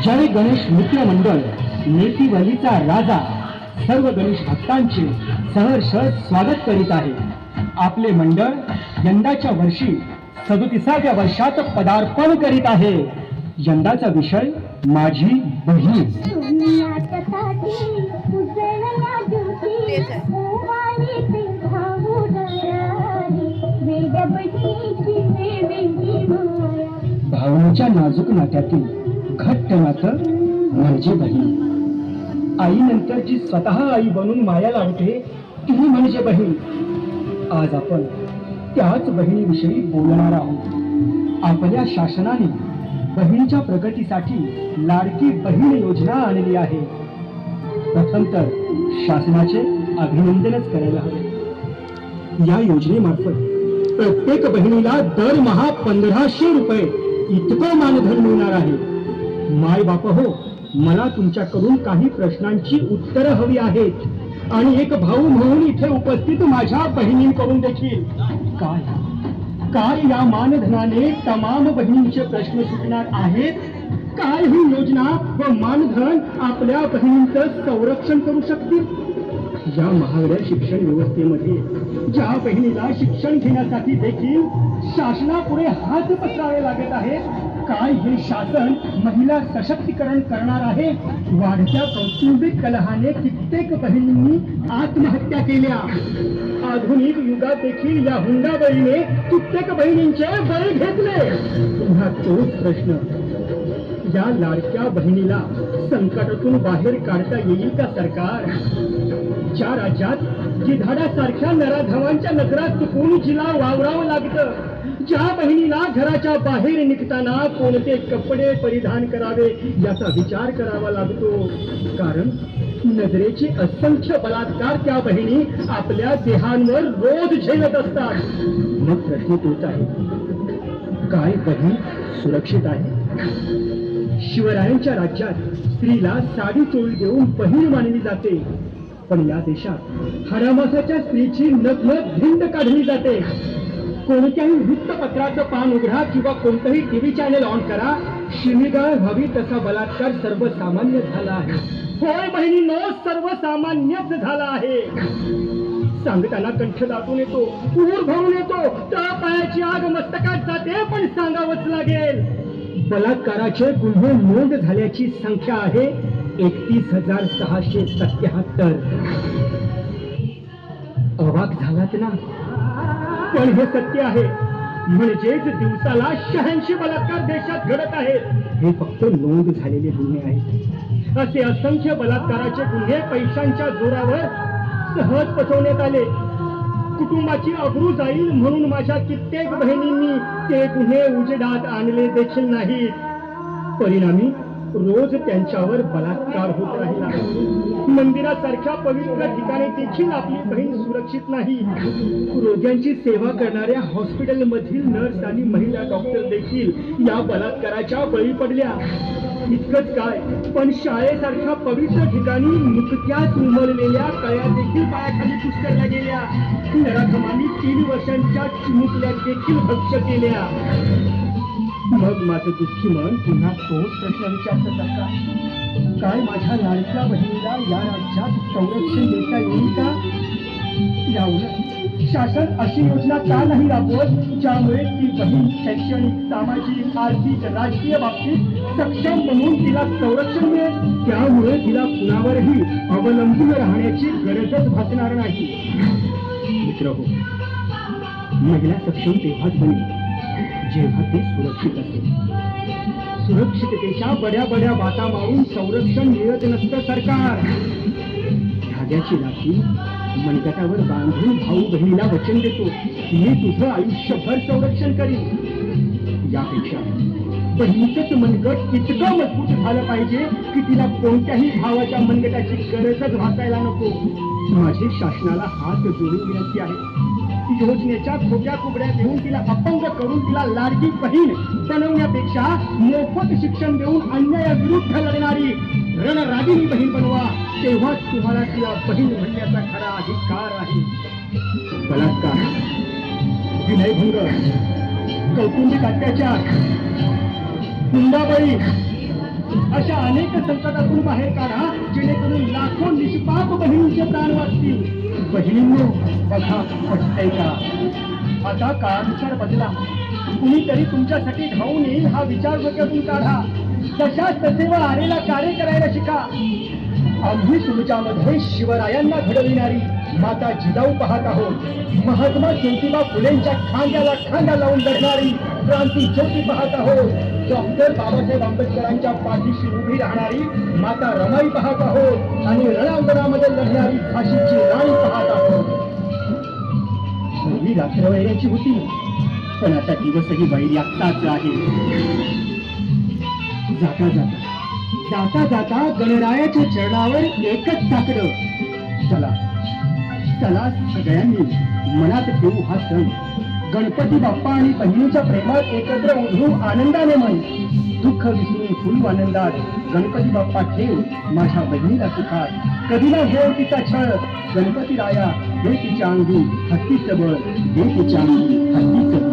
जय गणेश मित्र मंडळ नेतीवलीचा राजा सर्व गणेश भक्तांचे सहर्ष स्वागत करीत आहे. आपले मंडळ यंदाच्या वर्षी 37व्या वर्षात पदार्पण करीत आहे. यंदाचा विषय माझी बहीण. भावनेच्या नाजूक नात्यातील घट्ट नातं म्हणजे बहीण. आईनंतर जी स्वतः आई बनून माया लावते ती म्हणजे बहीण. आज आपण त्याच बहिणीविषयी बोलणार आहोत. आपल्या शासनाने बहिणीच्या प्रगतीसाठी लाडकी बहीण योजना आणली आहे. प्रथम तर शासनाचे अभिनंदनच करायला हवे. या योजनेमार्फत प्रत्येक बहिणीला दरमहा 1500 रुपये इतकं मानधन मिळणार आहे. माय बाप हो, मला तुमच्याकडून काही प्रश्नांची उत्तरं हवी आहेत आणि एक भाऊ म्हणून इथे उपस्थित माझ्या बहिणींकडून देखील. काय या मानधनाने तमाम बहिणींचे प्रश्न सुटणार आहेत? काय ही योजना व मानधन आपल्या बहिणींचं संरक्षण करू शकतील? या महागड्या शिक्षण व्यवस्थेमध्ये ज्या बहिणीला शिक्षण घेण्यासाठी देखील शासनापुढे हात पसरावे लागत आहे, काय हे शासन महिला सशक्तीकरण करणार आहे? वाढत्या कौटुंबिक कलहाने कित्येक बहिणींनी आत्महत्या केल्या. आधुनिक युगात देखील या हुंडाबळीने कित्येक बहिणींचे बळी घेतले. पुन्हा तोच प्रश्न, या लाडक्या बहिणीला संकटातून बाहेर काढता येईल का सरकार? ज्या राज्यात गिधाडासारख्या नराधमांच्या नजरात चुकून जिला वावरावं लागतं, ज्या बहिणीला घराच्या बाहेर निघताना कोणते कपडे परिधान करावे याचा विचार करावा लागतो, कारण नजरेचे असंख्य बलात्कार त्या बहिणी आपल्या देहांवर रोज झेलत असतात. मग प्रश्न तोच आहे, काय बहीण सुरक्षित आहे? शिवरायांच्या राज्यात स्त्रीला साडी चोळी देऊन बहीण मानली जाते, पण या देशात हरामासाच्या स्त्रीची नग्न धिंड काढली जाते. कोणत्याही वृत्तपत्राचं पान उघडा किंवा कोणतंही टीव्ही चॅनल ऑन करा, शिवीगाळ व्हावी तसा बलात्कार सर्वसामान्य झाला आहे. होय बहिणींनो, सर्वसामान्यच झाला आहे. सांगताना कंठ दाटून येतो, ऊर भरून येतो, तळपायाची आग मस्तकात जाते, पण सांगावंच लागेल. बलात्काराचे गुन्हे नोंद झाल्याची संख्या आहे 31,677. अवाक झालात ना? पण हे सत्य आहे. म्हणजेच दिवसाला 86 बलात्कार देशात घडत आहेत. हे फक्त नोंद झालेले गुन्हे आहेत. असे असंख्य बलात्काराचे गुन्हे पैशांच्या जोरावर सहज पचवण्यात आले. कुटुंबाची अब्रू जाईल म्हणून माझ्या कित्येक बहिणींनी ते गुन्हे उजेडात आणले देखील नाहीत. परिणामी रोज त्यांच्यावर बलात्कार होत राहिला. मंदिरासारख्या पवित्र ठिकाणी देखील आपली बहीण सुरक्षित नाही. रोग्यांची सेवा करणाऱ्या हॉस्पिटलमधील नर्स आणि महिला डॉक्टर देखील या बलात्काराच्या बळी पडल्या. इतकंच काय, पण शाळेसारख्या पवित्र ठिकाणी नुकत्याच उमललेल्या कळ्या देखील पायाखाली पुस्करल्या गेल्या. नराधमांनी 3 वर्षांच्या चिमुकल्या देखील भक्ष्य केल्या. मग माझं दुःखी मन पुन्हा तोच प्रश्न विचारत असता, काय माझ्या लाडक्या बहिणीला या राज्यात संरक्षण देता येईल का? यावर शासन अशी योजना का नाही राबवत ज्यामुळे ती बहीण शैक्षणिक, सामाजिक, आर्थिक, राजकीय बाबतीत सक्षम बनवून तिला संरक्षण मिळेल? त्यामुळे तिला कुणावरही अवलंबून राहण्याची गरजच भासणार नाही. मित्रहो, महिला सक्षम तेव्हाच बनेल जेव्हा ते सुरक्षित असेल. सुरक्षिततेच्या बड्या बाता मारून संरक्षण मिळत नसतं सरकार. धाग्याची लाठी मनगटावर बांधून भाऊ बहिणीला वचन देतो, मी तुझं आयुष्यभर संरक्षण करीन. यापेक्षा बहिणीचंच मनगट इतकं मजबूत झालं पाहिजे की तिला कोणत्याही भावाच्या मनगटाची गरजच भासायला नको. माझी शासनाला हात जोडून विनंती आहे, योजनेच्या खोट्या कुबड्या देऊन तिला अपंग करून तिला लाडकी बहीण बनवण्यापेक्षा मोफत शिक्षण देऊन अन्यायाविरुद्ध लढणारी रणरागिणी बहीण बनवा. तेव्हाच तुम्हाला तिला बहीण म्हणण्याचा खरा अधिकार आहे. बलात्कार, विनयभंग, कौटुंबिक अत्याचार, हुंडाबळी अशा अनेक संकटातून बाहेर काढा जेणेकरून लाखो निष्पाप बहिणींचे प्राण वाचतील. बहिणींनो, बघा पटतंय का? आता काळानुसार बदला. कुणीतरी तुमच्यासाठी धावून येईल हा विचार डोक्यातून काढा. तशाच तसेवा आलेला कार्य करायला शिका. आम्ही तुमच्यामध्ये शिवरायांना घडविणारी माता जिजाऊ पाहत आहोत. महात्मा ज्योतिबा फुलेंच्या खांद्याला खांदा लावून लढणारी क्रांती ज्योती पाहत आहोत. डॉक्टर बाबासाहेब आंबेडकरांच्या पाठीशी उभी राहणारी माता रमाई पाहत आहोत. आणि रणांगणामध्ये लढणारी झाशीची राणी पाहत आहोत. ही रात्र वैऱ्याची होती, पण आता दिवसही वैर्याचाच आहे. जाता जाता जाता जाता गणरायाच्या चरणावर एकच ताकडं. चला चला सगळ्यांनी मनात ठेवू हा सण. गणपती बाप्पा आणि बहिणीच्या प्रेमात एकत्र उधळू आनंदाने मन. दुःख विसरून फुलू आनंदात. गणपती बाप्पा ठेव माझ्या बहिणीला सुखात. कधी ना घेऊ तिचा छळ. गणपती राया दे तिच्या अंगी हत्तीचं बळ. दे तिच्या अंगी हत्तीचं